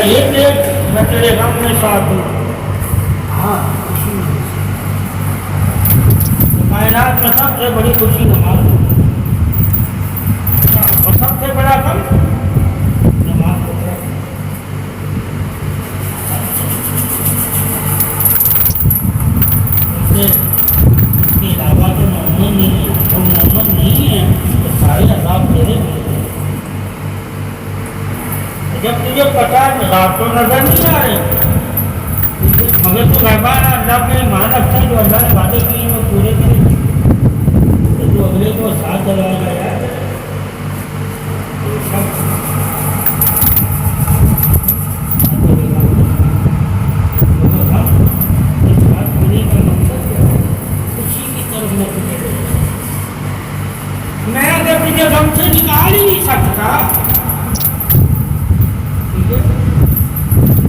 یہ دیکھ میں تیرے غم میں ساتھ ہوں. ہاں کائنات میں سب سے بڑی خوشی نماز اور سب سے بڑا غم نماز کو پڑھنا. اس کے علاوہ جو مومن نہیں ہے تو سارے عذاب تیرے ہیں. جب تجھے پتا عذاب تو نظر نہیں آ رہے مگر تو مہربان اللہ پہ ایمان رکھتا ہے جو اللہ نے وعدے کیے وہ پورے کرے تو جو اگلے کو ساتھ چلائے گا یار میں اگر تجھے غم سے نکال ہی نہیں سکتا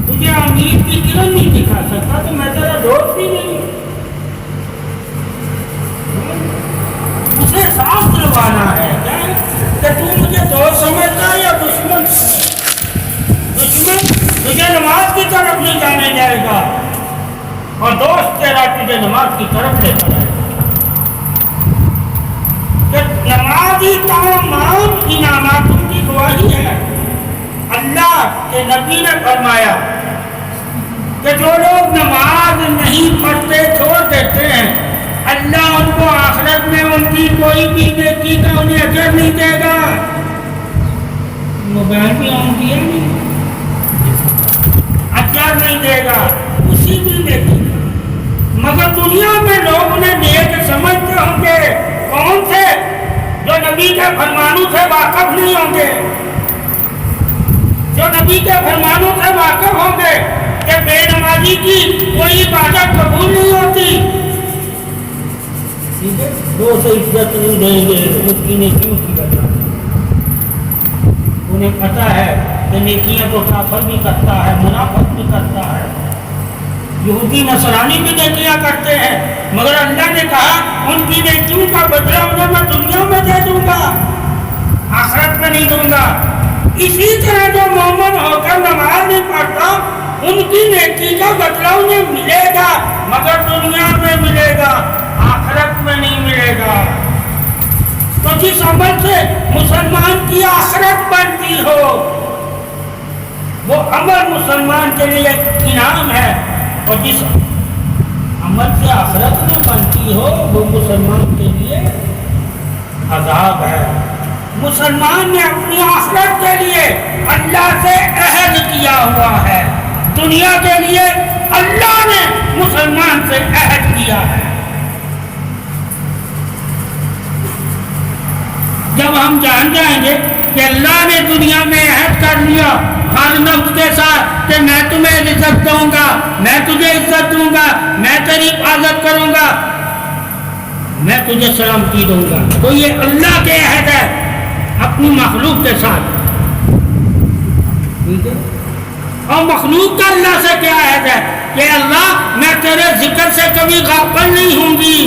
تجھے امید کی کرن نہیں دکھا سکتا تو میں تیرا دوست ہی نہیں. اسے صاف دلوانا ہے کہ تو مجھے دوست سمجھتا ہے یا دشمن. تجھے نماز کی طرف نہیں جانے جائے گا اور دوست تیرا تجھے نماز کی طرف لے کر آئے گا. نمازی تمام انعامات کی گواہی ہے. اللہ کے نبی نے فرمایا کہ جو لوگ نماز نہیں پڑھتے چھوڑ دیتے ہیں اللہ ان کو آخرت میں ان کی کوئی بھی نیکی کا انہیں اجر نہیں دے گا. موبائل بھی آن کیا نہیں اجر نہیں دے گا اسی بھی نیکی کا. مگر دنیا میں لوگ انہیں نیک سمجھتے ہوں گے. کون سے؟ جو نبی کے فرمانوں سے واقف نہیں ہوں گے, جو نبی کے فرمانوں سے واقف ہوں گے کہ بے نمازی کی کوئی عبادت قبول نہیں ہوتی. دو سے عزت نہیں دیں گے اس کی نیکیوں کی وجہ. انہیں پتا ہے کہ نیکیاں تو کافر بھی کرتا ہے, منافق بھی کرتا ہے, یہودی نصرانی بھی نیکیاں کرتے ہیں, مگر اللہ نے کہا ان کی نیکیوں کا بدلہ انہیں میں دنیا میں دے دوں گا, آخرت میں نہیں دوں گا. اسی طرح جو مومن ہو کر نماز نہیں پڑھتا ان کی نیکی کا بدلہ انہیں ملے گا مگر دنیا میں ملے گا, آخرت میں نہیں ملے گا. تو جس عمل سے مسلمان کی آخرت بنتی ہو وہ عمل مسلمان کے لیے انعام ہے, اور جس عمل سے آخرت نہ بنتی ہو وہ مسلمان کے لیے عذاب ہے. مسلمان نے اپنی آخرت کے لیے اللہ سے عہد کیا ہوا ہے, دنیا کے لیے اللہ نے مسلمان سے عہد کیا ہے. جب ہم جان جائیں گے کہ اللہ نے دنیا میں عہد کر لیا ہر نفس کے ساتھ کہ میں تمہیں عزت دوں گا, میں تجھے عزت دوں گا, میں تیری حفاظت کروں گا, میں تجھے سلامتی دوں گا, تو یہ اللہ کے عہد ہے اپنی مخلوق کے ساتھ. اور مخلوق کا اللہ سے کیا عہد ہے کہ اللہ میں تیرے ذکر سے کبھی غافل نہیں ہوں گی.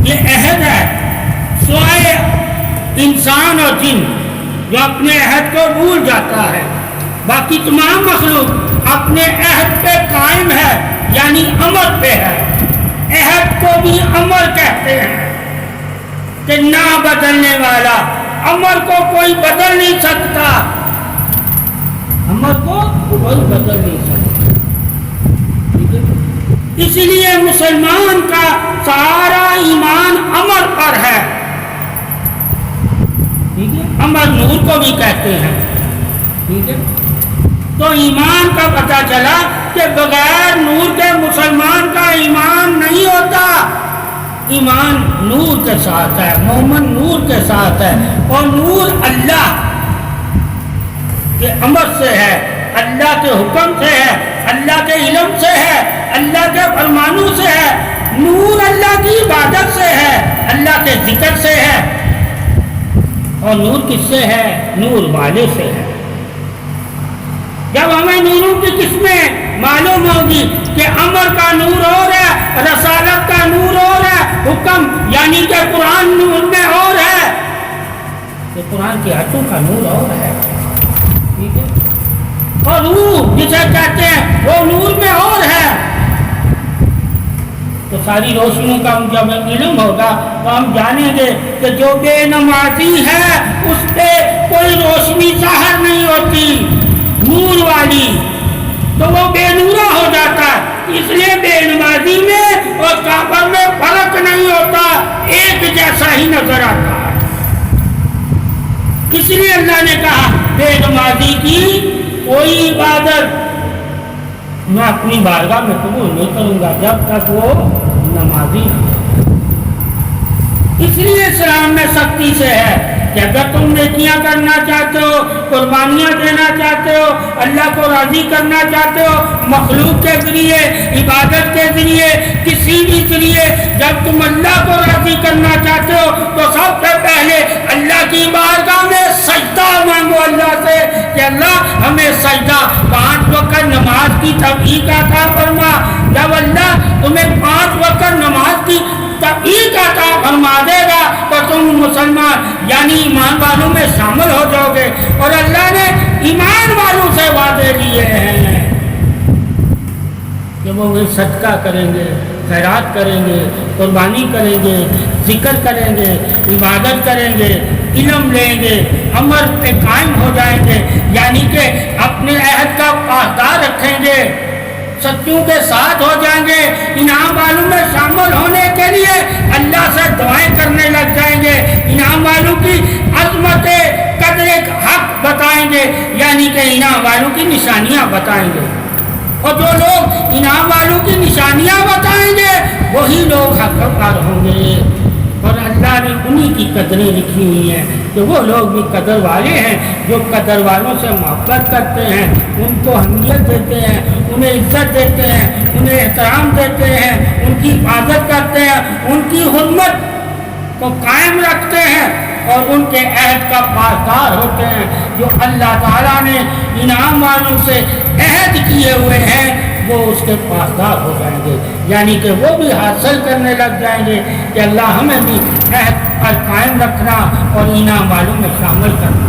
یہ عہد ہے سوائے انسان اور جن جو اپنے عہد کو بھول جاتا ہے, باقی تمام مخلوق اپنے عہد پہ قائم ہے یعنی امر پہ ہے. عہد کو بھی امر کہتے ہیں کہ نہ بدلنے والا, امر کو کوئی بدل نہیں سکتا, امر کو کوئی بدل نہیں سکتا. اس لیے مسلمان کا سارا ایمان امر پر ہے. امر نور کو بھی کہتے ہیں. ٹھیک ہے, تو ایمان کا پتہ چلا کہ بغیر نور کے مسلمان کا ایمان نہیں ہوتا. ایمان نور کے ساتھ ہے, مومن نور کے ساتھ ہے, اور نور اللہ کے امر سے ہے, اللہ کے حکم سے ہے, اللہ کے علم سے ہے, اللہ کے فرمانوں سے ہے. نور اللہ کی عبادت سے ہے, اللہ کے ذکر سے ہے. اور نور کس سے ہے؟ نور والے سے ہے. جب ہمیں نوروں کی قسمیں معلوم ہوگی کہ امر کا نور اور ہے, رسالت کا نور اور ہے, حکم یعنی کہ قرآن نور میں اور ہے, کہ قرآن کی آیتوں کا نور اور ہے. ٹھیک ہے, اور روح جسے کہتے ہیں وہ نور میں اور ہے. تو ساری روشنیوں کا ہم جب علم ہوگا تو ہم جانیں گے کہ جو بے نمازی ہے اس پہ کوئی روشنی ظاہر نہیں ہوتی نور والی، تو وہ بے نورا ہو جاتا ہے. اس لیے بے نمازی میں اور کافر میں فرق نہیں ہوتا، ایک جیسا ہی نظر آتا ہے. اس لیے اللہ نے کہا بے نمازی کی کوئی عبادت میں اپنی بارگاہ میں قبول نہیں کروں گا جب تک وہ نمازی ہے. اس لیے اسلام میں سختی سے ہے کہ اگر تم نیکیاں کرنا چاہتے ہو، قربانیاں دینا چاہتے ہو، اللہ کو راضی کرنا چاہتے ہو، مخلوق کے ذریعے، عبادت کے ذریعے، کسی بھی ذریعے جب تم اللہ کو راضی کرنا چاہتے ہو تو سب سے پہلے اللہ کی بارگاہ میں سجدہ مانگو اللہ سے کہ اللہ ہمیں سجدہ 5 وقت نماز کی توفیق عطا فرما. جب اللہ تمہیں 5 وقت نماز کی توفیق عطا فرما دے گا تو تم مسلمان یعنی ایمان والوں میں شامل ہو جاؤ گے. اور اللہ نے ایمان والوں سے وعدے لیے ہیں کہ وہ صدقہ کریں گے، خیرات کریں گے، قربانی کریں گے، ذکر کریں گے، عبادت کریں گے، علم لیں گے، عمل پہ قائم ہو جائیں گے، یعنی کہ اپنے عہد کا پاسدار رکھیں گے، سچوں کے ساتھ ہو جائیں گے. انعام والوں میں شامل ہونے کے لیے اللہ سے دعائیں کرنے لگ جائیں گے، انعام والوں کی عظمت قدر حق بتائیں گے، یعنی کہ انعام والوں کی نشانیاں بتائیں گے. اور جو لوگ انعام والوں کی نشانیاں بتائیں گے وہی لوگ حقدار ہوں گے. اور اللہ نے انہی کی قدریں لکھی ہوئی ہیں کہ وہ لوگ بھی قدر والے ہیں جو قدر والوں سے محبت کرتے ہیں، ان کو اہمیت دیتے ہیں، انہیں عزت دیتے ہیں، انہیں احترام دیتے ہیں، ان کی حفاظت کرتے ہیں، ان کی حرمت کو قائم رکھتے ہیں اور ان کے عہد کا پاسدار ہوتے ہیں. جو اللہ تعالیٰ نے انعام والوں سے عہد کیے ہوئے ہیں وہ اس کے پاسدار ہو جائیں گے، یعنی کہ وہ بھی حاصل کرنے لگ جائیں گے کہ اللہ ہمیں بھی عہد پر قائم رکھنا اور انعام والوں میں شامل کرنا.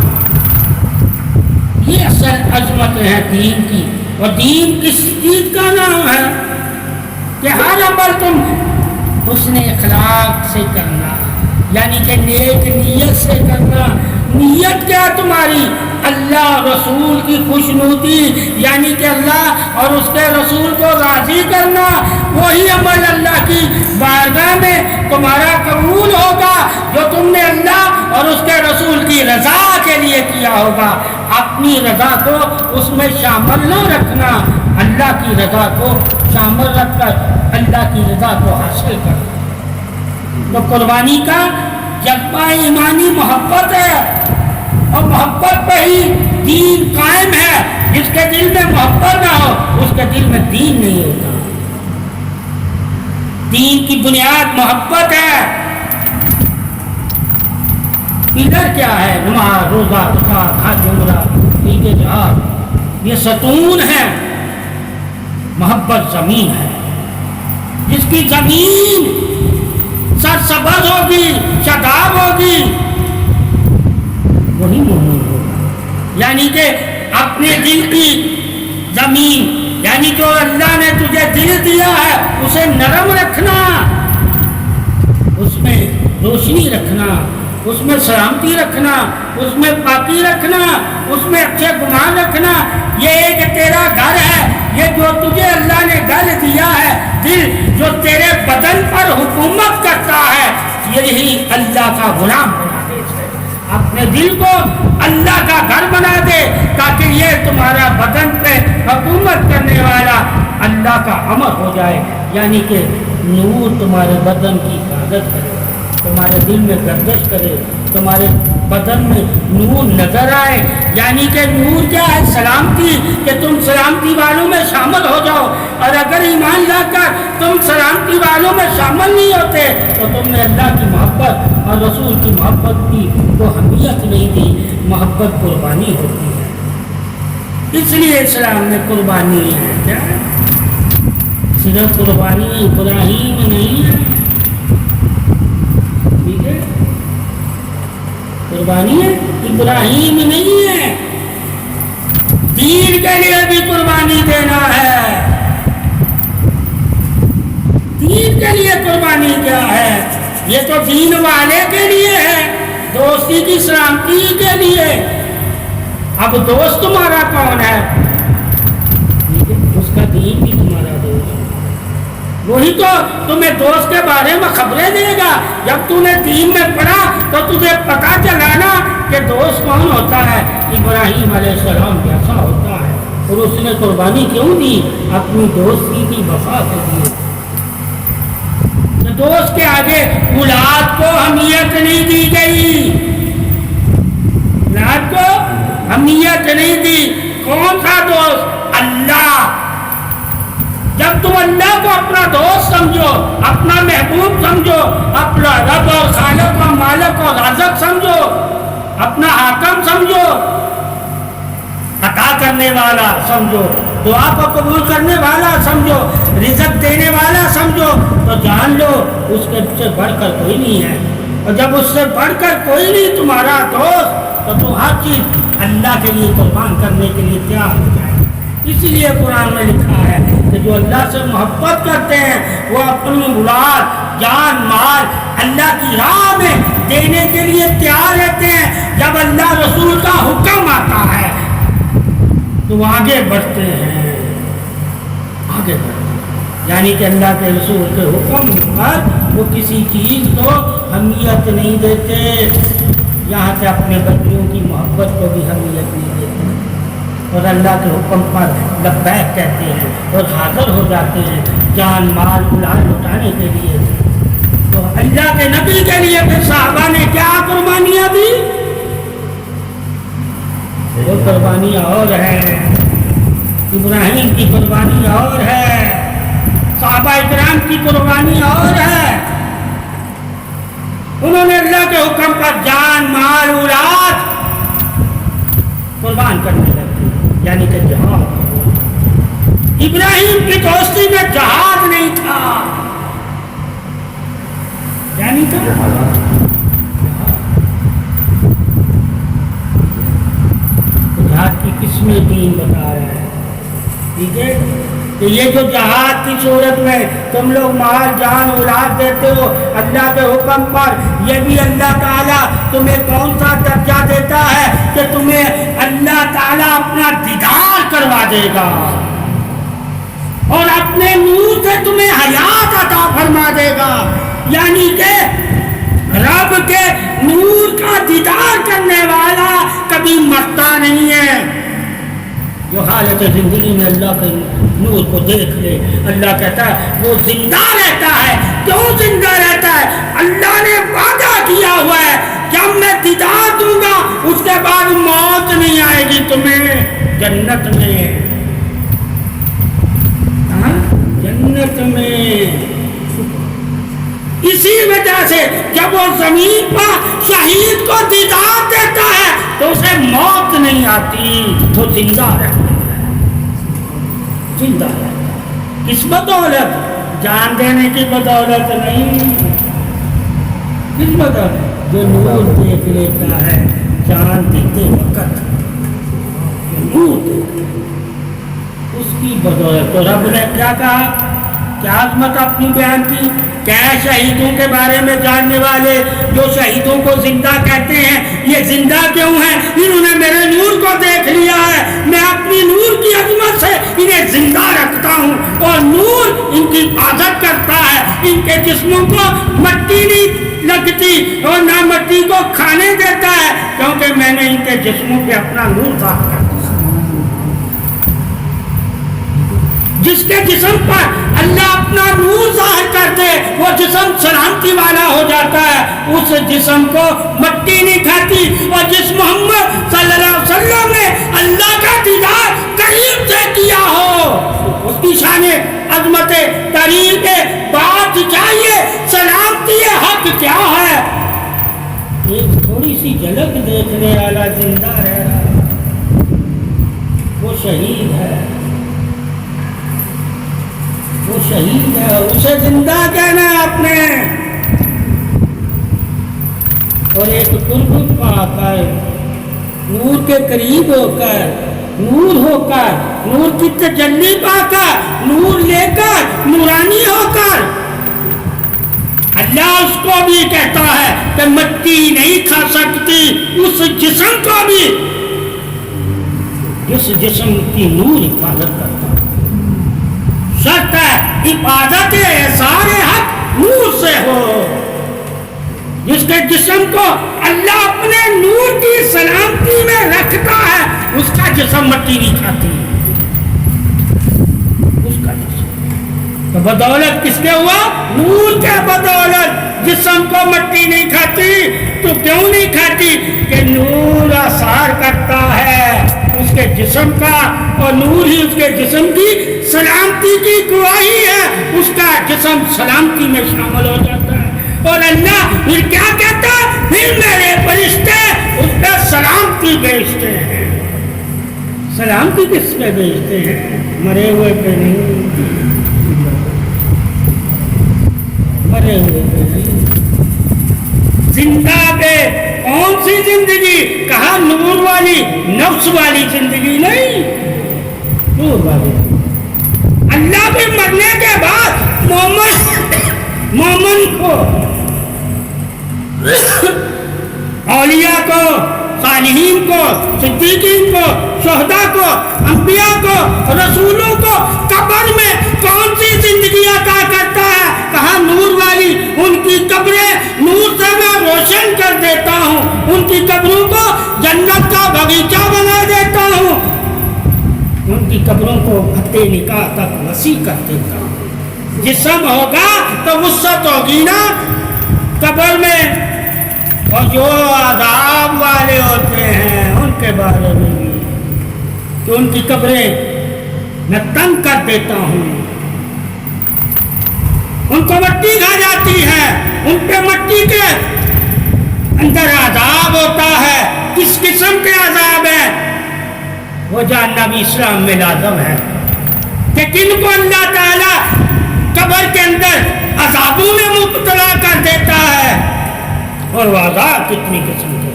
یہ اصل عظمت ہے دین کی. اور دین کس چیز کا نام ہے کہ ہر عمل تم حسن اخلاق سے کرنا، یعنی کہ نیک نیت سے کرنا. نیت کیا تمہاری؟ اللہ رسول کی خوشنودی، یعنی کہ اللہ اور اس کے رسول کو راضی کرنا. وہی عمل اللہ کی بارگاہ میں تمہارا قبول ہوگا جو تم نے اللہ اور اس کے رسول کی رضا کے لیے کیا ہوگا. اپنی رضا کو اس میں شامل نہ رکھنا، اللہ کی رضا کو شامل رکھ کر اللہ کی رضا کو حاصل کرنا. تو قربانی کا جذبہ ایمانی محبت ہے، اور محبت پہ ہی دین قائم ہے. جس کے دل میں محبت نہ ہو اس کے دل میں دین نہیں ہوتا. دین کی بنیاد محبت ہے. پلر کیا ہے؟ نماز، روزہ، زکات، حج، عمرہ، عید، جہاد، یہ ستون ہے. محبت زمین ہے، جس کی زمین سرسبز ہوگی، شاداب ہوگی، وہی مومن ہوگا. یعنی کہ اپنے دل کی زمین، یعنی جو اللہ نے تجھے دل دیا ہے اسے نرم رکھنا، اس میں روشنی رکھنا، اس میں سلامتی رکھنا، اس میں پاکی رکھنا، اس میں اچھے گمان رکھنا. یہ ایک تیرا گھر ہے، یہ جو تجھے اللہ نے گھر دیا ہے، دل جو تیرے بدن پر حکومت کرتا ہے، یہی اللہ کا غلام بنا دے. اپنے دل کو اللہ کا گھر بنا دے تاکہ یہ تمہارا بدن پہ حکومت کرنے والا اللہ کا امر ہو جائے. یعنی کہ نور تمہارے بدن کی حفاظت کرے، تمہارے دل میں گردش کرے، تمہارے بدن میں نور نظر آئے. یعنی کہ نور کیا ہے؟ سلامتی، کہ تم سلامتی والوں میں شامل ہو جاؤ. اور اگر ایمان لا کر تم سلامتی والوں میں شامل نہیں ہوتے تو تم نے اللہ کی محبت اور رسول کی محبت کی کو اہمیت نہیں دی. محبت قربانی ہوتی ہے، اس لیے اسلام میں قربانی ہے. کیا صرف قربانی ابراہیم نہیں ہے، ٹھیک ہے؟ قربانی ہے ابراہیم نہیں ہے. دین کے لیے بھی قربانی دینا ہے. دین کے لیے قربانی کیا ہے؟ یہ تو دین والے کے لیے ہے، دوستی کی سلامتی کے لیے. اب دوست تمہارا کون ہے؟ اس کا دین بھی تمہارا دوست ہے. وہی تو تمہیں دوست کے بارے میں خبریں دے گا. جب تو نے دین میں پڑھا تو تجھے پتا چلا نا کہ دوست کون ہوتا ہے. ابراہیم علیہ السلام کیسا ہوتا ہے، اور اس نے قربانی کیوں دی؟ اپنی دوستی کی وفا کے لیے. دوست کے آگے اولاد کو اہمیت نہیں دی گئی، اولاد کو اہمیت نہیں دی. کون سا دوست؟ اللہ. جب تم اللہ کو اپنا دوست سمجھو، اپنا محبوب سمجھو، اپنا رب اور خالق اور مالک اور رازق سمجھو، اپنا حاکم سمجھو، عطا کرنے والا سمجھو، دعا کو قبول کرنے والا سمجھو، رزق دینے والا سمجھو، تو جان لو اس کے سے بڑھ کر کوئی نہیں ہے. اور جب اس سے بڑھ کر کوئی نہیں تمہارا دوست، تو تم ہر چیز اللہ کے لیے قربان کرنے کے لیے تیار ہو جائے. اسی لیے قرآن میں لکھا ہے کہ جو اللہ سے محبت کرتے ہیں وہ اپنی اولاد، جان، مال اللہ کی راہ میں دینے کے لیے تیار رہتے ہیں. جب اللہ رسول کا حکم آتا ہے تو آگے بڑھتے ہیں، آگے بڑھتے ہیں. یعنی کہ اللہ کے رسول کے حکم پر وہ کسی چیز کو اہمیت نہیں دیتے، یہاں سے اپنے بچوں کی محبت کو بھی اہمیت نہیں دیتے، اور اللہ کے حکم پر لبیک کہتے ہیں اور حاضر ہو جاتے ہیں جان مال اولاد لٹانے کے لیے. تو اللہ کے نبی کے لیے پھر صحابہ نے کیا قربانیاں دی؟ وہ قربانی اور ہے، ابراہیم کی قربانی اور ہے، صحابہ اکرام کی قربانی اور ہے. انہوں نے اللہ کے حکم پر جان مال اولاد قربان کرنے لگے، یعنی کہ جہاد. ابراہیم کی دوستی میں جہاد نہیں تھا، یعنی کہ جہاد کی قسمیں دین بتا رہا ہے. ٹھیک ہے کہ یہ جو جہاد کی صورت میں تم لوگ مال جان اولاد دیتے ہو اللہ کے حکم پر، یہ بھی اللہ تعالیٰ تمہیں کون سا درجہ دیتا ہے کہ تمہیں اللہ تعالیٰ اپنا دیدار کروا دے گا اور اپنے نور سے تمہیں حیات عطا فرما دے گا. یعنی کہ رب کے نور کا دیدار کرنے والا کبھی مرتا نہیں ہے. جو حالت زندگی میں اللہ کے نور کو دیکھ لے، اللہ کہتا ہے وہ زندہ رہتا ہے. کیوں زندہ رہتا ہے؟ اللہ نے وعدہ کیا ہوا ہے جب میں دیدار دوں گا اس کے بعد موت نہیں آئے گی تمہیں جنت میں. جنت میں. اسی وجہ سے جب وہ زمین پر شہید کو دیدار دیتا ہے تو اسے موت نہیں آتی، وہ زندہ رہتا ہے. زندہ رہتا ہے کس بدولت؟ جان دینے کی بدولت نہیں. کس بدولت؟ جو نور دیکھ لیتا ہے جان دیتے وقت، نور دیکھ اس کی بدولت. تو رب نے کیا کہا؟ کیا عظمت اپنی بیان کی؟ کیا شہیدوں کے بارے میں جاننے والے جو شہیدوں کو زندہ کہتے ہیں یہ زندہ کیوں ہیں؟ انہوں نے میرے نور کو دیکھ لیا ہے، میں اپنی نور کی عظمت سے انہیں زندہ رکھتا ہوں اور نور ان کی حفاظت کرتا ہے. ان کے جسموں کو مٹی نہیں لگتی اور نہ مٹی کو کھانے دیتا ہے، کیونکہ میں نے ان کے جسموں پہ اپنا نور ظاہر کر دیا. جس کے جسم پر اللہ اپنا نور ظاہر کر دے وہ جسم سلامتی والا ہو جاتا ہے، اس جسم کو مٹی نہیں کھاتی. اور جس محمد صلی اللہ علیہ وسلم نے اللہ کا دیدار قریب سے کیا ہو اس کی شان عظمت قریب بات چاہیے، سلامتی حق کیا ہے؟ ایک تھوڑی سی جھلک دیکھنے والا زندہ رہ رہا وہ شہید ہے، وہ شہید ہے، اسے زندہ کہنا ہے آپ نے. اور ایک قرب پا کر نور کے قریب ہو کر نور ہو کر، نور کی تجلی پا کر، نور لے کر، نورانی ہو کر، اللہ اس کو بھی کہتا ہے کہ مٹی نہیں کھا سکتی اس جسم کو بھی جس جسم کی نور حفاظت کرتا ہے۔ شرط ہے حفاظت اظہار حق نور سے ہو۔ جس کے جسم کو اللہ اپنے نور کی سلامتی میں رکھتا ہے اس کا جسم مٹی نہیں کھاتی، اس کا جسم تو بدولت کس کے ہوا؟ نور کے بدولت جسم کو مٹی نہیں کھاتی۔ تو کیوں نہیں کھاتی؟ کہ نور اثر کرتا ہے اس کے جسم کا، اور نور ہی اس کے جسم کی سلامتی کی گواہی ہے، اس کا جسم سلامتی میں شامل ہو جاتا ہے۔ اور اللہ پھر کیا کہتا ہے؟ پھر میرے فرشتے اس پہ سلامتی بھیجتے ہیں۔ سلامتی کس پہ بھیجتے ہیں؟ مرے ہوئے پہ نہیں، مرے ہوئے پہ نہیں، زندہ پہ۔ کون سی زندگی؟ کہا نور والی، نفس والی زندگی نہیں، نور والی۔ اللہ بھی مرنے کے بعد مومن کو، اولیاء کو، صالحین کو، صدیقین کو، شہداء کو، انبیاء کو، رسولوں کو قبر میں کون سی زندگی عطا کرتا ہے؟ کہا نور والی۔ ان کی قبریں نور سے میں روشن کر دیتا ہوں، ان کی قبروں کو جنت کا باغیچہ بنا دیتا ہوں، ان کی قبروں کو خط نکاح تک وسیع کر دیتا ہوں۔ جسم ہوگا تو وسعت ہوگی نا قبر میں۔ اور جو عذاب والے ہوتے ہیں ان کے بارے میں بھی کہ ان کی قبریں میں تنگ کر دیتا ہوں، ان کو مٹی کھا جاتی ہے، ان پہ مٹی کے اندر عذاب ہوتا ہے۔ کس قسم کے عذاب ہے؟ وہ جاننا بھی اسلام میں لازم ہے کہ کن کو اللہ تعالیٰ قبر کے اندر عذابوں میں مبتلا کر دیتا ہے، اور وہ عذاب کتنی قسم کے،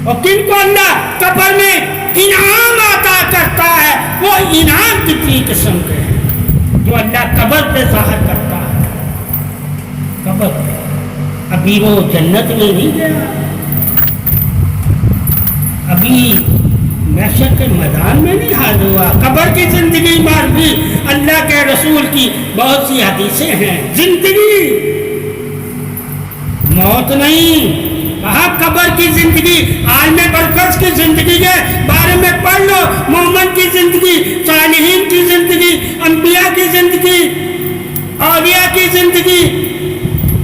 اور کن کو اللہ قبر میں انعام عطا کرتا ہے، وہ انعام کتنی قسم کے ہیں جو اللہ قبر پہ ظاہر کرتا ہے۔ قبر پہ ابھی وہ جنت میں نہیں گیا، ابھی محشر کے میدان میں نہیں حاضر ہوا۔ قبر کی زندگی بار بھی اللہ کے رسول کی بہت سی حدیثیں ہیں۔ زندگی موت نہیں، کہا قبر کی زندگی، عالم برکس کی زندگی کے بارے میں پڑھ لو، مومن کی زندگی، صالحین کی زندگی، انبیاء کی زندگی، اولیاء کی زندگی،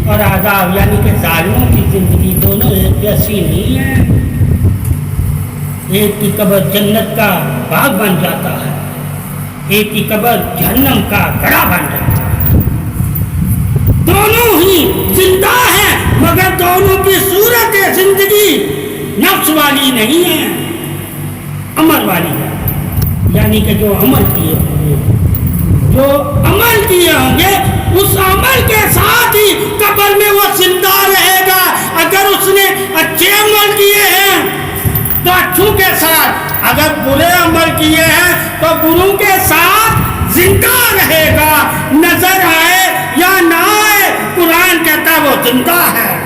اور عذاب یعنی کہ ظالموں کی زندگی، دونوں ایک جیسی نہیں ہے۔ ایک کی قبر جنت کا باغ بن جاتا ہے، ایک کی قبر جہنم کا گڑھا بن جاتا ہے۔ دونوں ہی زندہ ہیں مگر دونوں کی صورت زندگی نفس والی نہیں ہے، عمل والی ہے۔ یعنی کہ جو عمل کیے ہوں گے، جو عمل کیے ہوں گے اس عمل کے ساتھ ہی قبر میں وہ زندہ رہے گا۔ اگر اس نے اچھے عمل کیے ہیں تو اچھوں کے ساتھ، اگر برے عمل کیے ہیں تو بروں کے ساتھ زندہ رہے گا، نظر آئے یا نہ آئے، قرآن کہتا وہ زندہ ہے۔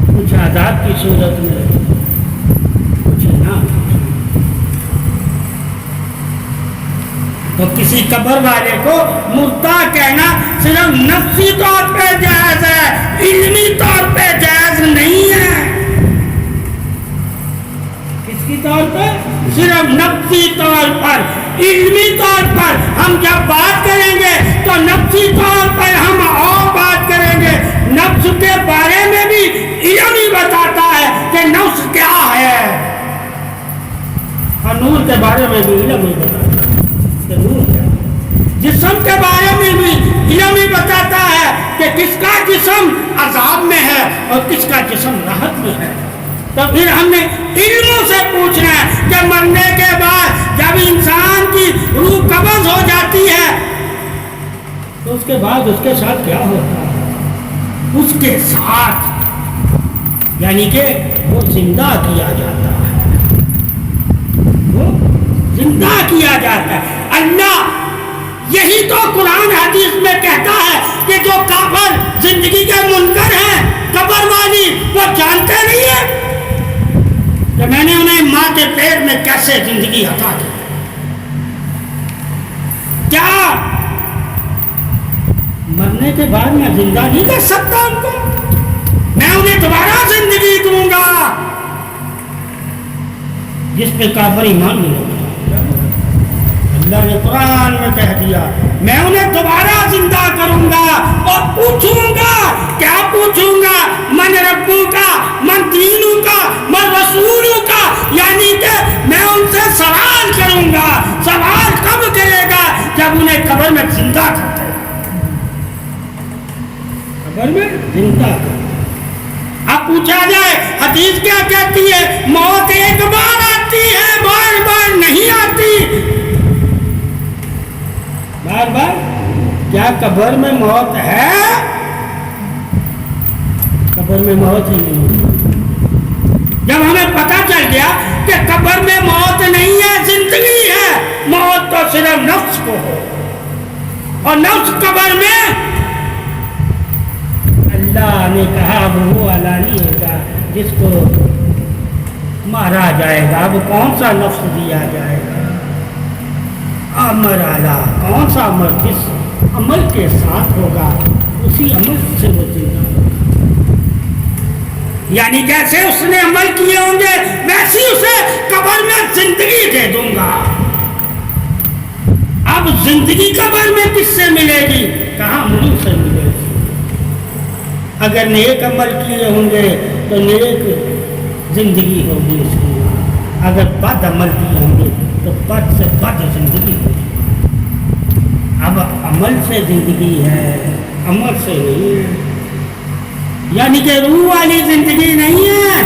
کچھ عذاب کی صورت میں، کچھ نہ۔ تو کسی قبر والے کو مردہ کہنا صرف نفسی طور پہ جائز ہے، علمی طور پہ جائز نہیں ہے۔ کس کی طور پہ؟ صرف نفسی طور پر، علمی طور پر ہم جب بات کریں گے تو نفسی طور پر ہم اور بات کریں گے۔ نفس کے بارے میں بھی علم ہی بتاتا ہے کہ نفس کیا ہے، اور نور کے بارے میں بھی علم ہی بتاتا ہے کہ نور کیا ہے۔ جسم کے بارے میں بھی علم ہی بتاتا ہے کہ کس کا جسم عذاب میں ہے اور کس کا جسم راحت میں ہے۔ تو پھر ہم نے علموں سے پوچھنا ہے کہ مرنے کے بعد جب انسان کی روح قبض ہو جاتی ہے تو اس کے بعد اس کے ساتھ کیا ہوتا ہے؟ اس کے ساتھ یعنی کہ وہ زندہ کیا جاتا ہے۔ زندہ کیا جاتا ہے. اللہ یہی تو قرآن حدیث میں کہتا ہے کہ جو کافر زندگی کے منکر ہیں قبر والی وہ جانتے نہیں ہیں کہ میں نے انہیں ماں کے پیٹ میں کیسے زندگی عطا کی. کیا مرنے کے بعد میں زندہ نہیں کر سکتا ان کو؟ میں انہیں دوبارہ زندگی دوں گا. جس پہ کافر ایمان نہیں ہوتا اللہ نے قرآن میں کہہ دیا میں انہیں دوبارہ زندہ کروں گا اور پوچھوں گا. کیا پوچھوں گا؟ من ربو کا، من دینوں کا، من رسولوں کا. یعنی کہ میں ان سے سوال کروں گا. سوال کب کرے گا؟ جب انہیں قبر میں زندہ کرتے ہیں. قبر میں زندہ کرتے. اب پوچھا جائے حدیث کیا کہتی ہے؟ موت ایک بار آتی ہے، بار بار نہیں آتی. بار بار کیا قبر میں موت ہے؟ قبر میں موت ہی نہیں. جب ہمیں پتہ چل گیا کہ قبر میں موت نہیں ہے، زندگی ہے. موت تو صرف نفس کو ہو اور نفس قبر میں اللہ نے کہا وہ والا نہیں ہوگا جس کو مارا جائے گا. اب کون سا نفس دیا جائے گا؟ عمل اعلیٰ. کون سا عمل؟ جس عمل کے ساتھ ہوگا اسی عمل سے وہ زندہ ہوگا. یعنی جیسے اس نے عمل کیے ہوں گے ویسی اسے قبر میں زندگی دے دوں گا. اب زندگی قبر میں کس سے ملے گی؟ کہاں؟ ملک سے ملے گی. اگر نیک عمل کیے ہوں گے تو نیک زندگی ہوگی اس کی. اگر بد عمل کیے ہوں گے تو بد سے بد زندگی ہوگی. اب عمل سے زندگی ہے، عمل سے نہیں ہے. یعنی کہ روح والی زندگی نہیں ہے.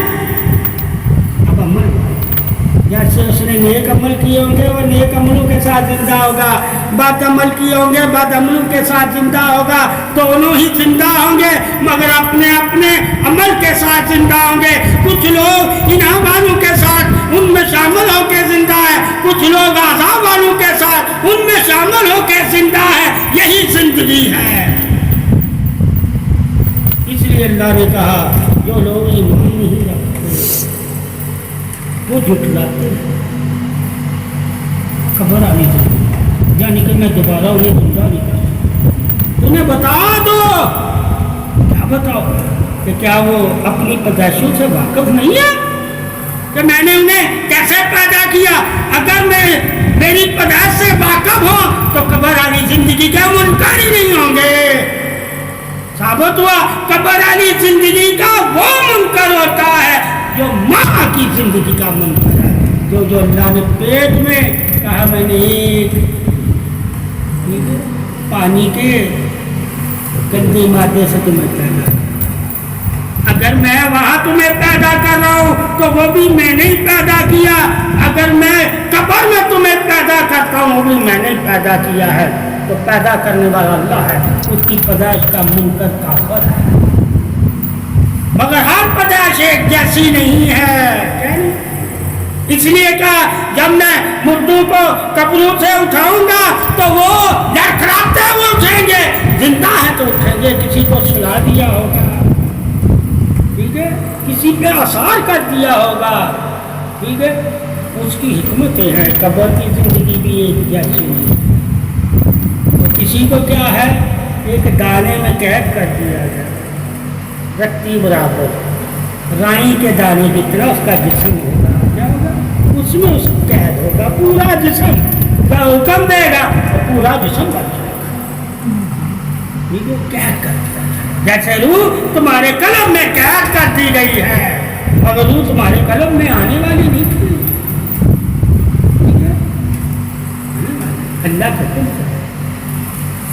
اب عمل جیسے اس نے نیک عمل کیے ہوں گے وہ نیک عملوں کے ساتھ زندہ ہوگا، بد عمل کیے ہوں گے بد عملوں کے ساتھ زندہ ہوگا. دونوں ہی زندہ ہوں گے مگر اپنے اپنے عمل کے ساتھ زندہ ہوں گے. کچھ لوگ انعام والوں کے ساتھ ان میں شامل ہو کے زندہ ہے، کچھ لوگ عذاب والوں کے ساتھ ان میں شامل ہو کے زندہ ہے. یہی زندگی ہے. اس لیے اللہ نے کہا جو لوگ ایمان نہیں رکھتے وہ جھٹلاتے ہیں خبر آنی چاہیے. یعنی کہ میں دوبارہ انہیں زندہ نہیں کر سکتا. انہیں بتا دو. کیا بتاؤ؟ کہ کیا وہ اپنی پیدائشوں سے واقف نہیں ہے کہ میں نے انہیں کیسے پیدا کیا؟ اگر میں میری پیدائش سے واقف ہوں تو قبر والی زندگی کے منکر ہی نہیں ہوں گے. ثابت ہوا قبر والی زندگی کا وہ منکر ہوتا ہے جو ماں کی زندگی کا منکر ہے. جو اللہ نے پیٹ میں کہا میں نے ایک پانی کے گندے مادے سے تمہیں پیدا. اگر میں وہاں تمہیں پیدا کر رہا ہوں تو وہ بھی میں نے پیدا کیا. اگر میں قبر میں تمہیں پیدا کرتا ہوں وہ بھی میں نے پیدا کیا ہے. تو پیدا کرنے والا اللہ ہے، اس کی پیدائش کا منکر کافر ہے. مگر ہر پیدائش ایک جیسی نہیں ہے. اس لیے کہا جب میں مردوں کو قبروں سے اٹھاؤں گا تو وہ لڑکھڑاتے ہوئے اٹھیں گے. زندہ ہے تو اٹھیں گے. کسی کو سلا دیا ہوگا، ٹھیک ہے، کسی پہ اثار کر دیا ہوگا، ٹھیک ہے. اس کی حکمتیں ہیں. قبر کی زندگی بھی ایک جیسی نہیں. تو کسی کو کیا ہے ایک دانے میں قید کر دیا جائے، رتی برابر رائی کے دانے کی طرح اس کا جسم ہوگا. کیا ہوگا؟ اس میں اس قید ہوگا. پورا جسم کا حکم دے گا تو پورا جسم بن جائے گا. ٹھیک ہے، قید کر دیا جیسے روح تمہارے قلم میں قید کر دی گئی ہے مگر روح تمہارے قلم میں آنے والی نہیں تھی. ٹھیک ہے، اللہ کا حکم ہے.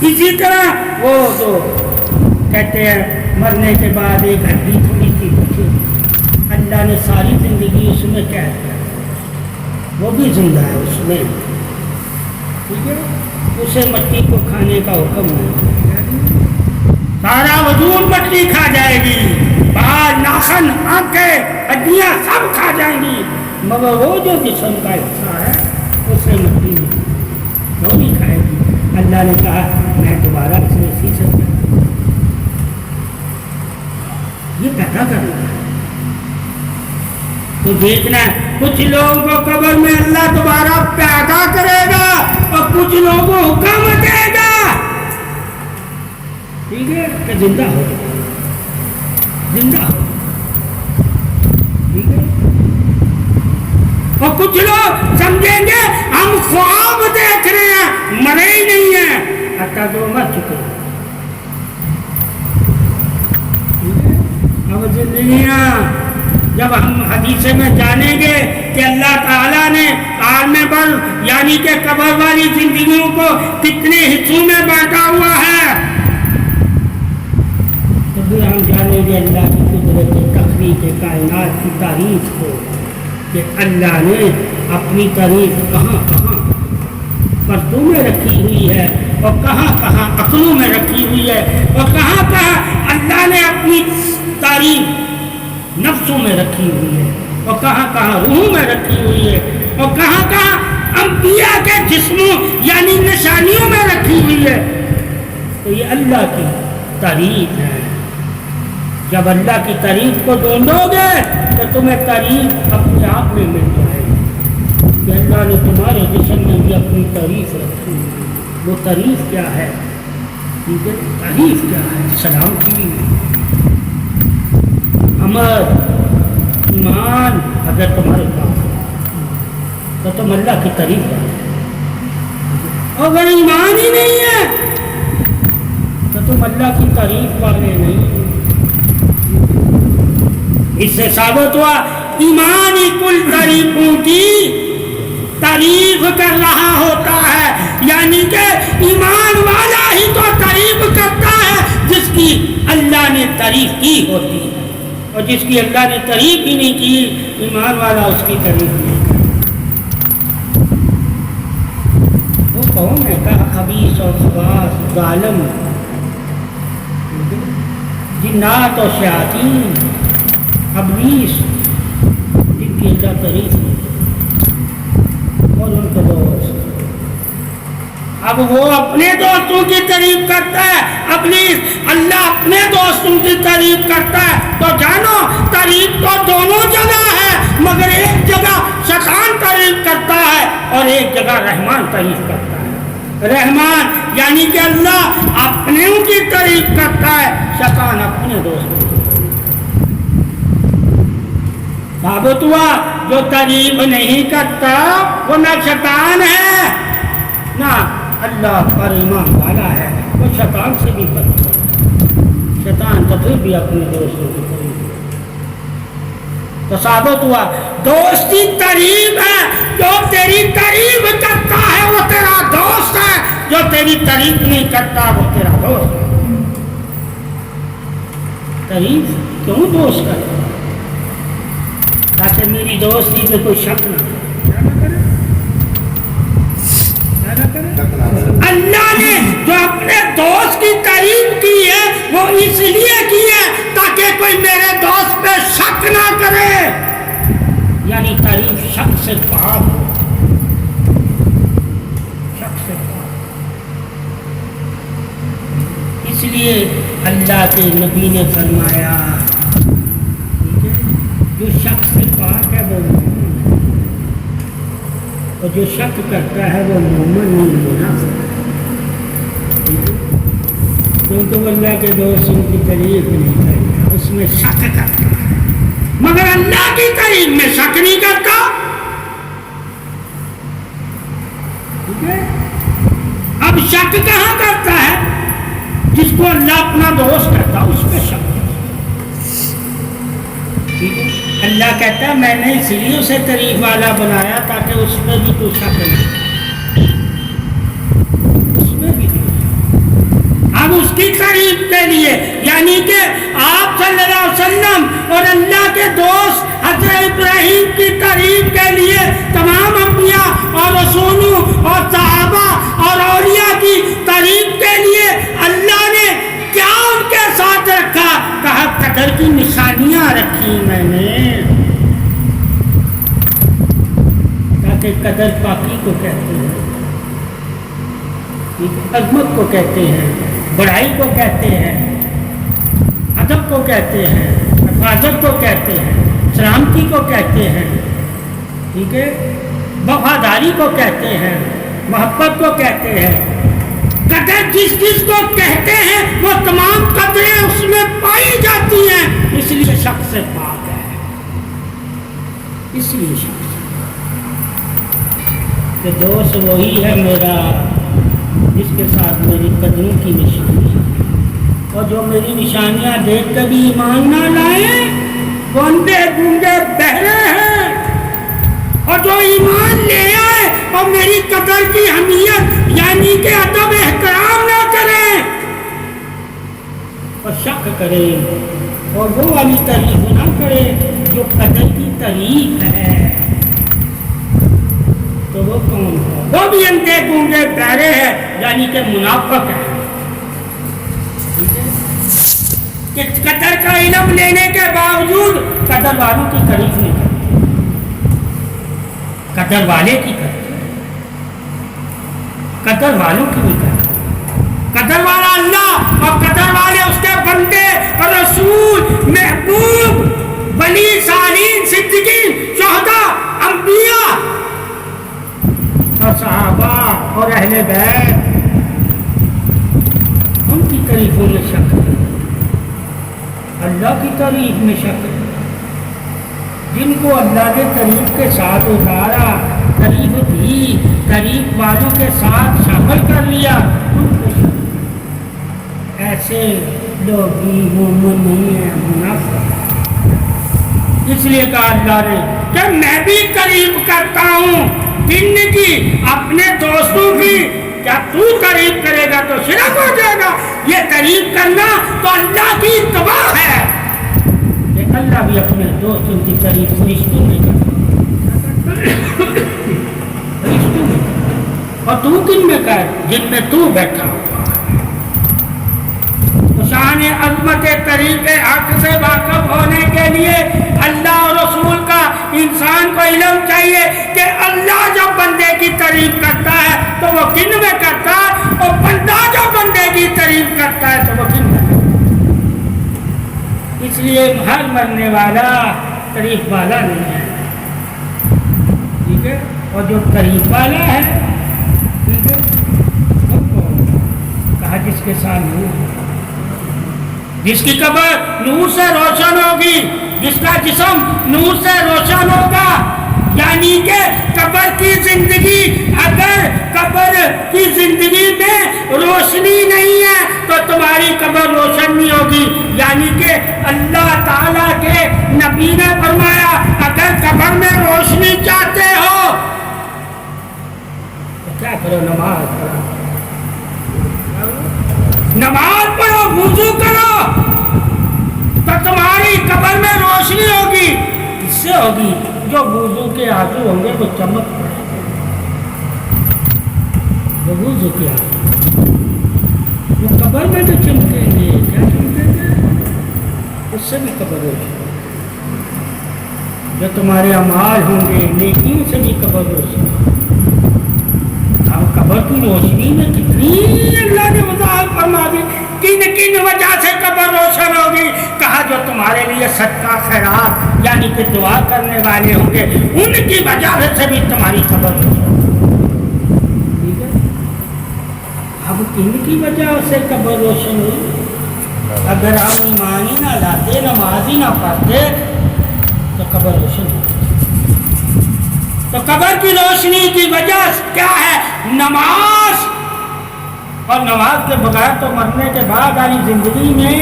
اسی طرح وہ تو کہتے ہیں مرنے کے بعد ایک ہڈی تھوڑی سی بچی. اللہ نے ساری زندگی اس میں قید کر دی. وہ بھی زندہ ہے اس میں. ٹھیک ہے، اسے مٹی کو کھانے کا حکم نہیں. سارا وجود مٹی کھا جائے گی، بال، ناخن، آنکھیں، ہڈیاں سب کھا جائیں گی مگر وہ جو جسم کا حصہ ہے وہ سے مٹی میں کیوں نہیں کھائے گی؟ اللہ نے کہا میں دوبارہ اسے اسی سے یہ پیدا کرنا ہے. تو دیکھنا ہے کچھ لوگوں کو قبر میں اللہ دوبارہ پیدا کرے گا اور کچھ لوگوں کو حکم دے گا ٹھیک ہے کہ زندہ ہو ٹھیک ہے. اور کچھ لوگ سمجھیں گے ہم خواب دیکھ رہے ہیں مرے ہی نہیں ہیں حتیٰ تو مر چکے. اب زندگیاں جب ہم حدیث میں جانیں گے کہ اللہ تعالیٰ نے عالم بر یعنی کہ قبر والی زندگیوں کو کتنے حصوں میں بانٹا ہوا ہے تو پھر ہم جانیں گے اللہ کی قدرت تخلیق کائنات کی تعریف کو کہ اللہ نے اپنی تعریف کہاں کہاں پردوں میں رکھی ہوئی ہے اور کہاں کہاں عقلوں میں رکھی ہوئی ہے اور کہاں کہاں اللہ نے اپنی تعریف نفسوں میں رکھی ہوئی ہے اور کہاں کہاں روحوں میں رکھی ہوئی ہے اور کہاں کہاں انبیاء کے جسموں یعنی نشانیوں میں رکھی ہوئی ہے. تو یہ اللہ کی تعریف ہے. جب اللہ کی تعریف کو ڈھونڈو گے تو تمہیں تعریف اپنے آپ میں مل جائے گی کہ اللہ نے تمہارے جسم میں بھی اپنی تعریف رکھی ہے. وہ تعریف کیا ہے؟ تعریف کیا ہے؟ سلام کی عمل ایمان اگر تمہارے پاس ہے تو تم اللہ کی تعریف کرو. اگر ایمان ہی نہیں ہے تو تم اللہ کی تعریف والے نہیں. اس سے ثابت ہوا ایمان ہی کل تعریفوں کی تعریف کر رہا ہوتا ہے یعنی کہ ایمان والا ہی تو تعریف کرتا ہے جس کی اللہ نے تعریف کی ہوتی ہے اور جس کی اللہ نے تعریف ہی نہیں کی ایمان والا اس کی تعریف نہیں کرتا. وہ کون ہے کہا خبیث اور خباث ظالم جنات اور شیاطین ابلیس جن کی اللہ تعریف نہیں اور ان کو دوست. اب وہ اپنے دوستوں کی تعریف کرتا ہے ابلیس اللہ اپنے دوستوں کی تعریف کرتا ہے. تو جانو تعریف تو دونوں جگہ ہے مگر ایک جگہ شیطان تعریف کرتا ہے اور ایک جگہ رحمان تعریف کرتا ہے. رحمان یعنی کہ اللہ اپنے کی تعریف کرتا ہے شیطان اپنے دوستوں کی. ثابت ہوا جو تعریف نہیں کرتا وہ نہ شیطان ہے نہ اللہ پر ایمان والا ہے. وہ شیطان سے بھی کرتا ہے. شیطان تو پھر بھی اپنے دوستوں کی تعریف. تو ثابت ہوا دوستی تعریف ہے. جو تیری تعریف کرتا ہے وہ تیرا دوست ہے. جو تیری تعریف نہیں کرتا وہ تیرا دوست ہے. تعریف کیوں دوست کرتا تاکہ میری دوستی میں کوئی شک نہ ہو. اللہ نے جو اپنے دوست کی تعریف کی ہے وہ اس لیے کی ہے تاکہ کوئی میرے دوست پہ شک نہ کرے. یعنی تعریف شک سے پاک ہو. شک سے پاک. اس لیے اللہ کے نبی نے فرمایا جو شک سے پاک ہے وہ مومن ہے اور جو شک کرتا ہے وہ مومن نہیں منافق ہے. کیونکہ وہ اللہ کے دوست ان کی تعریف نہیں کرتا اس میں شک کرتا ہے مگر اللہ کی تعریف میں شک نہیں کرتا. ٹھیک ہے. اب شک کہاں کرتا ہے؟ جس کو اللہ اپنا دوست کرتا اس میں شک. ٹھیک ہے. اللہ کہتا ہے میں نے اس لیے اسے تعریف والا بنایا تاکہ اس میں بھی تو شک نہیں. اس میں بھی اب اس کی تعریف کے لیے یعنی کہ آپ صلی اللہ علیہ وسلم اور اللہ کے دوست حضرت ابراہیم کی تعریف کے لیے تمام انبیاء اور رسولوں اور صحابہ اور اولیاء کی تعریف کے لیے اللہ نے کیا ان کے ساتھ رکھا؟ کہا قدر کی نشانیاں رکھی میں نے کہ قدر پاکی کو کہتے ہیں، عظمت کو کہتے ہیں، بڑائی کو کہتے ہیں، ادب کو کہتے ہیں، حفاظت کو کہتے ہیں، سلامتی کو کہتے ہیں، ٹھیک ہے، وفاداری کو کہتے ہیں، محبت کو کہتے ہیں۔ قدر جس چیز کو کہتے ہیں وہ تمام قدریں اس میں پائی جاتی ہیں، اس لیے شخص سے پاک ہے، اس لیے شخص کہ دوست وہی ہے میرا جس کے ساتھ میری قدروں کی نشانی ہے، اور جو میری نشانیاں دیکھ کر بھی ایمان نہ لائے وہ اندھے گونگے بہرے ہیں، اور جو ایمان لے آئے اور میری قدر کی اہمیت یعنی کہ ادب احترام نہ کریں اور شک کرے اور وہ والی تعریف نہ کرے جو قدر کی تعریف ہے، تو وہ کون ہے؟ وہ بھی اندھے گونگے بہرے ہے، یعنی کہ منافق ہے کہ قدر کا علم لینے کے باوجود قدر والوں کی تعریف نہیں کرتے، قدر والے کی کرتے، قدر والوں کی نہیں کرتے۔ قدر والا اللہ اور قدر والے اس کے بندے اور رسول، محبوب، ولی، صالحین، صدیقین، شہداء، انبیاء اور صحابہ اور اہل بیت، ان کی تعریفوں میں شک ہے، اللہ کی تعریف میں شک ہے۔ جن کو اللہ نے تعریف کے ساتھ اتارا، تعریف دی، تعریف والوں کے ساتھ شامل کر لیا، ایسے لوگ بھی مومن نہیں ہیں، منافق۔ اس لیے کہا اللہ نے کہ میں بھی تعریف کرتا ہوں جن کی، اپنے دوستوں کی، کیا تو تعریف کرے گا تو شرک ہو جائے گا؟ یہ تعریف کرنا تو اللہ کی اتباع ہے۔ اللہ بھی اپنے دوستوں کی تعریف فرشتوں میں کرتا، فرشتوں میں، اور تو کن میں کر؟ جن میں تو بیٹھا ہوا۔ شان عظمت طریق حق سے واقف ہونے کے لیے اللہ اور رسول کا انسان کو علم چاہیے کہ اللہ جب بندے کی تعریف کرتا ہے تو وہ کن میں کرتا ہے، اور بندہ جب بندے کی تعریف کرتا ہے تو وہ کن میں کرتا ہے۔ اس لیے ہر مرنے والا تعریف والا نہیں ہے، ٹھیک ہے، اور جو تعریف والا ہے، ٹھیک ہے، کہا جس کے ساتھ نور، جس کی قبر نور سے روشن ہوگی، جس کا جسم نور سے روشن ہوگا، یعنی کہ قبر کی زندگی، اگر قبر کی زندگی میں روشنی نہیں ہے تو تمہاری قبر روشن نہیں ہوگی، یعنی کہ اللہ تعالیٰ کے نبی نے فرمایا اگر قبر میں روشنی چاہتے ہو تو کیا کرو؟ نماز پڑھو، نماز پڑھو، وضو کرو، تو تمہاری قبر میں روشنی ہوگی۔ اس سے ہوگی جو وضو کے آنسو ہوں گے وہ چمک پڑے گا، وہ وضو کے آنسو وہ قبر میں بھی چمکیں گے، کیا چمکیں گے؟ اس سے بھی قبر روشن، جو تمہارے اعمال ہوں گے نیکیوں سے بھی قبر روشن۔ اب قبر کی روشنی میں کتنی اللہ نے وضاحت فرما دی، کن کن وجہ سے قبر روشن ہوگی۔ کہا جو تمہارے لیے صدقہ خیرات یعنی کہ دعا کرنے والے ہوں گے ان کی وجہ سے بھی تمہاری قبر روشن ہوگی، ٹھیک ہے۔ اب کن کی وجہ سے قبر روشن ہوئی؟ اگر ہم ایمان ہی نہ لاتے، نماز ہی نہ پڑھتے تو قبر روشن ہوتی۔ تو قبر کی روشنی کی وجہ کیا ہے؟ نماز، اور نماز کے بغیر تو مرنے کے بعد والی زندگی میں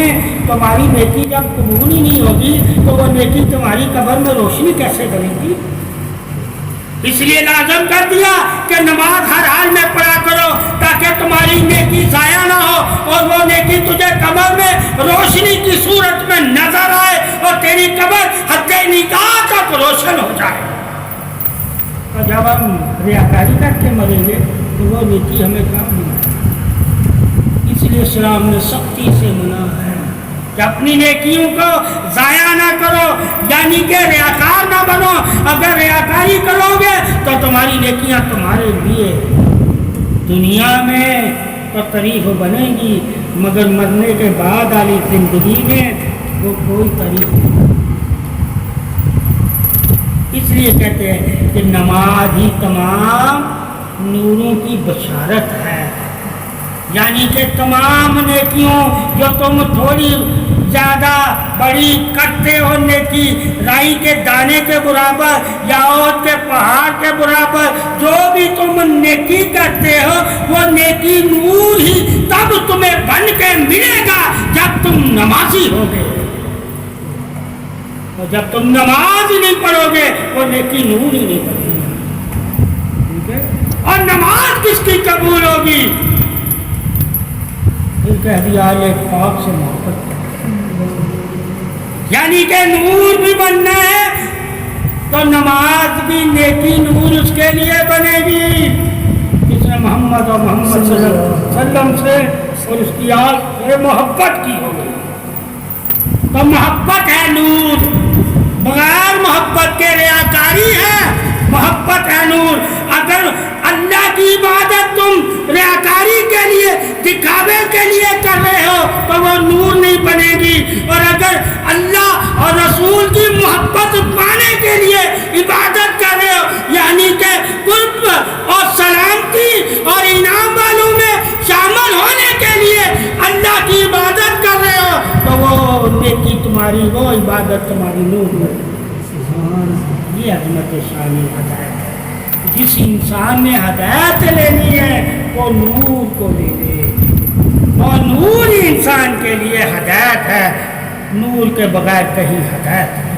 تمہاری نیکی جب قبول ہی نہیں ہوگی تو وہ نیکی تمہاری قبر میں روشنی کیسے بنے گی؟ اس لیے لازم کر دیا کہ نماز ہر حال میں پڑھا کرو تاکہ تمہاری نیکی ضائع نہ ہو، اور وہ نیکی تجھے قبر میں روشنی کی صورت میں نظر آئے اور تیری قبر حد نگاہ تک روشن ہو جائے۔ اور جب ہم ریاکاری کر کے مریں گے تو وہ نیکی ہمیں کام نہیں آئے۔ اس لیے اسلام نے سختی سے منع ہے کہ اپنی نیکیوں کو ضائع نہ کرو، یعنی کہ ریاکار نہ بنو۔ اگر ریاکاری کرو گے تو تمہاری نیکیاں تمہارے لیے دنیا میں تو تعریف بنے گی، مگر مرنے کے بعد والی زندگی میں وہ کوئی تعریف نہیں۔ اس لیے کہتے ہیں کہ نماز ہی تمام نوروں کی بشارت ہے، یعنی کہ تمام نیکیوں جو تم تھوڑی زیادہ بڑی کرتے ہو، نیکی رائی کے دانے کے برابر یا احد کے پہاڑ کے برابر جو بھی تم نیکی کرتے ہو، وہ نیکی نور ہی تب تمہیں بن کے ملے گا جب تم نمازی ہوگے، اور جب تم نماز ہی نہیں پڑھو گے وہ نیکی نور ہی نہیں پڑے گی۔ اور نماز کس کی قبول ہوگی؟ پھر کہہ دیا آل پاک سے محبت، یعنی کہ نور بھی بننا ہے تو نماز بھی نیکی نور اس کے لیے بنے گی جس نے محمد اور محمد صلی اللہ علیہ وسلم سے اور اس کی آل سے محبت کی ہوگی۔ تو محبت ہے نور، بغیر محبت کے ریاکاری ہے، محبت ہے نور۔ اگر اللہ کی عبادت تم ریاکاری کے لیے، دکھاوے کے لیے کر رہے ہو تو وہ نور نہیں بنے گی، اور اگر اللہ اور رسول کی محبت پانے کے لیے عبادت کر رہے ہو، یعنی کہ قرب اور سلامتی اور انعام والوں میں شامل ہونے کے لیے اللہ کی عبادت کر رہے ہو تو وہ نیکی تمہاری، وہ عبادت تمہاری نور ہے۔ یہ عظمت شانی ہدایت ہے۔ جس انسان نے ہدایت لینی ہے وہ نور کو لے لے، اور نور ہی انسان کے لیے ہدایت ہے، نور کے بغیر کہیں ہدایت نہیں۔